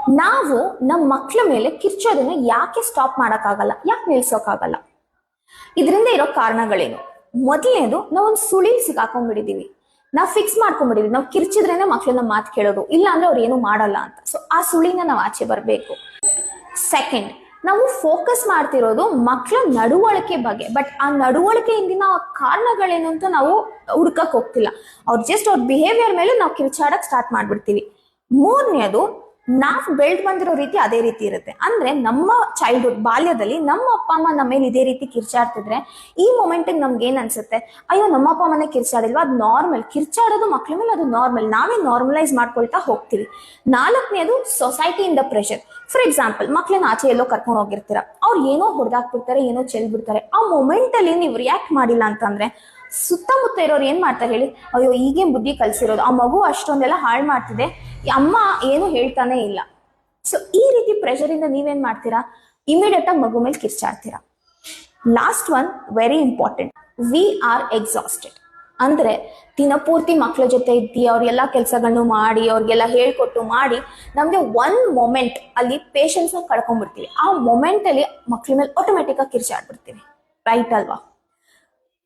ನಾವು ನಮ್ಮ ಮಕ್ಕಳ ಮೇಲೆ ಕಿರ್ಚೋದನ್ನ ಯಾಕೆ ಸ್ಟಾಪ್ ಮಾಡೋಕ್ಕಾಗಲ್ಲ, ಯಾಕೆ ನಿಲ್ಸೋಕ್ಕಾಗಲ್ಲ? ಇದರಿಂದ ಇರೋ ಕಾರಣಗಳೇನು? ಮೊದಲನೇದು, ನಾವೊಂದು ಸುಳಿಲ್ ಸಿಗಾಕೊಂಡ್ಬಿಟ್ಟಿದೀವಿ. ನಾವು ಫಿಕ್ಸ್ ಮಾಡ್ಕೊಂಡ್ಬಿಟ್ಟಿದೀವಿ, ನಾವು ಕಿರ್ಚಿದ್ರೇನೆ ಮಕ್ಳನ್ನ ಮಾತು ಕೇಳೋದು, ಇಲ್ಲ ಅಂದ್ರೆ ಅವ್ರು ಏನು ಮಾಡಲ್ಲ ಅಂತ. ಸೊ ಆ ಸುಳಿನ ನಾವು ಆಚೆ ಬರಬೇಕು. ಸೆಕೆಂಡ್, ನಾವು ಫೋಕಸ್ ಮಾಡ್ತಿರೋದು ಮಕ್ಕಳ ನಡವಳಿಕೆ ಬಗ್ಗೆ, ಬಟ್ ಆ ನಡವಳಿಕೆ ಹಿಂದಿನ ಕಾರಣಗಳೇನು ಅಂತ ನಾವು ಹುಡ್ಕಕ್ ಹೋಗ್ತಿಲ್ಲ. ಅವ್ರ ಬಿಹೇವಿಯರ್ ಮೇಲೆ ನಾವು ಕಿರ್ಚಾಡಕ್ ಸ್ಟಾರ್ಟ್ ಮಾಡ್ಬಿಡ್ತೀವಿ. ಮೂರನೇದು, ನಾವು ಬೆಳೆದ್ ಬಂದಿರೋ ರೀತಿ ಅದೇ ರೀತಿ ಇರುತ್ತೆ. ಅಂದ್ರೆ ನಮ್ಮ ಚೈಲ್ಡ್ಹುಡ್ ಬಾಲ್ಯದಲ್ಲಿ ನಮ್ಮ ಅಪ್ಪ ಅಮ್ಮ ನಮ್ಮ ಮೇಲೆ ಇದೇ ರೀತಿ ಕಿರ್ಚಾಡ್ತಿದ್ರೆ ಈ ಮೊಮೆಂಟ್ ನಮ್ಗೆ ಏನ್ ಅನ್ಸುತ್ತೆ? ಅಯ್ಯೋ, ನಮ್ಮ ಅಪ್ಪ ಅಮ್ಮನೆ ಕಿರ್ಚಾಡಿಲ್ವಾ, ಅದು ನಾರ್ಮಲ್. ಕಿರ್ಚಾಡೋದು ಮಕ್ಳ ಮೇಲೆ ಅದು ನಾರ್ಮಲ್, ನಾವೇ ನಾರ್ಮಲೈಸ್ ಮಾಡ್ಕೊಳ್ತಾ ಹೋಗ್ತೀವಿ. ನಾಲ್ಕನೇದು, ಸೊಸೈಟಿಯಿಂದ ಪ್ರೆಷರ್. ಫಾರ್ ಎಕ್ಸಾಂಪಲ್, ಮಕ್ಳನ್ನ ಆಚೆ ಎಲ್ಲೋ ಕರ್ಕೊಂಡು ಹೋಗಿರ್ತೀರ, ಅವ್ರು ಏನೋ ಹೊಡೆದಾಕ್ಬಿಡ್ತಾರೆ, ಏನೋ ಚೆಲ್ಬಿಡ್ತಾರೆ. ಆ ಮೊಮೆಂಟ್ ಅಲ್ಲಿ ನೀವು ರಿಯಾಕ್ಟ್ ಮಾಡಿಲ್ಲ ಅಂತಂದ್ರೆ ಸುತ್ತಮುತ್ತ ಇರೋರು ಏನ್ ಮಾಡ್ತಾರೆ ಹೇಳಿ? ಅಯ್ಯೋ, ಈಗೇನ್ ಬುದ್ಧಿ ಕಲ್ಸಿರೋದು, ಆ ಮಗು ಅಷ್ಟೊಂದೆಲ್ಲ ಹಾಳು ಮಾಡ್ತಿದೆ, ಅಮ್ಮ ಏನು ಹೇಳ್ತಾನೆ ಇಲ್ಲ. ಸೊ ಈ ರೀತಿ ಪ್ರೆಷರ್ ಇಂದ ನೀವೇನ್ ಮಾಡ್ತೀರಾ? ಇಮಿಡಿಯೇಟ್ ಆಗಿ ಮಗು ಮೇಲೆ ಕಿರ್ಚಾಡ್ತೀರಾ. Last one, very important, we are exhausted. ಅಂದ್ರೆ ದಿನಪೂರ್ತಿ ಮಕ್ಳ ಜೊತೆ ಇದ್ದಿ ಅವ್ರಿಗೆಲ್ಲ ಕೆಲಸಗಳನ್ನು ಮಾಡಿ ಅವ್ರಿಗೆಲ್ಲ ಹೇಳ್ಕೊಟ್ಟು ಮಾಡಿ ನಮ್ಗೆ ಒಂದ್ ಮೊಮೆಂಟ್ ಅಲ್ಲಿ ಪೇಷನ್ಸ್ ನ ಕಳ್ಕೊಂಡ್ಬಿಡ್ತೀವಿ. ಆ ಮೊಮೆಂಟ್ ಅಲ್ಲಿ ಮಕ್ಳ ಮೇಲೆ ಆಟೋಮೆಟಿಕ್ ಆಗಿ ಕಿರ್ಚಾಡ್ಬಿಡ್ತೀವಿ. ರೈಟ್ ಅಲ್ವಾ?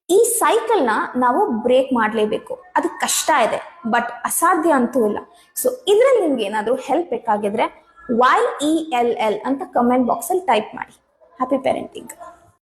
ಈ ಸೈಕಲ್ ನ ನಾವು ಬ್ರೇಕ್ ಮಾಡಲೇಬೇಕು. ಅದು ಕಷ್ಟ ಇದೆ, ಬಟ್ ಅಸಾಧ್ಯ ಅಂತೂ ಇಲ್ಲ. ಸೊ ಇದ್ರಲ್ಲಿ ನಿಮ್ಗೆ ಏನಾದ್ರೂ ಹೆಲ್ಪ್ ಬೇಕಾಗಿದ್ರೆ YELL ಅಂತ ಕಮೆಂಟ್ ಬಾಕ್ಸ್ ಅಲ್ಲಿ ಟೈಪ್ ಮಾಡಿ. Happy parenting.